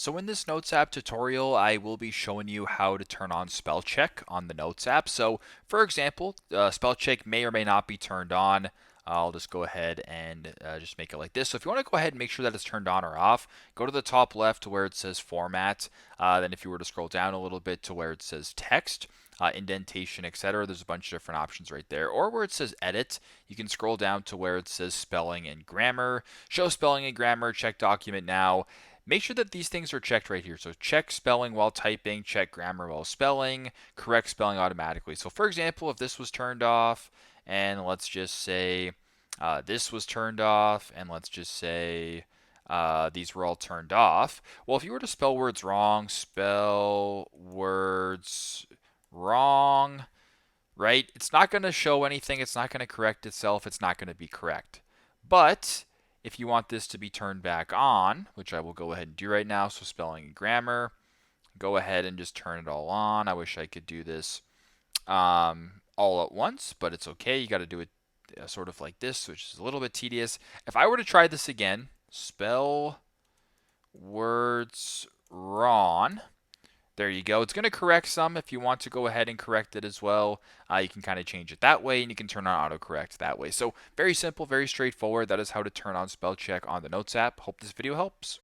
So in this Notes app tutorial, I will be showing you how to turn on spell check on the Notes app. So for example, spell check may or may not be turned on. I'll just go ahead and just make it like this. So if you want to go ahead and make sure that it's turned on or off, go to the top left to where it says format. Then if you were to scroll down a little bit to where it says text, indentation, etc., there's a bunch of different options right there. Or where it says edit, you can scroll down to where it says spelling and grammar. Show spelling and grammar, check document now. Make sure that these things are checked right here. So check spelling while typing, check grammar while spelling, correct spelling automatically. So for example, if this was turned off, and let's just say this was turned off, and let's just say these were all turned off. Well, if you were to spell words wrong, right? It's not going to show anything. It's not going to correct itself. It's not going to be correct. But if you want this to be turned back on, which I will go ahead and do right now, so spelling and grammar, go ahead and just turn it all on. I wish I could do this all at once, but it's okay. You got to do it sort of like this, which is a little bit tedious. If I were to try this again, spell words wrong. There you go. It's going to correct some. If you want to go ahead and correct it as well, you can kind of change it that way, and you can turn on autocorrect that way. So very simple, very straightforward. That is how to turn on spell check on the Notes app. Hope this video helps.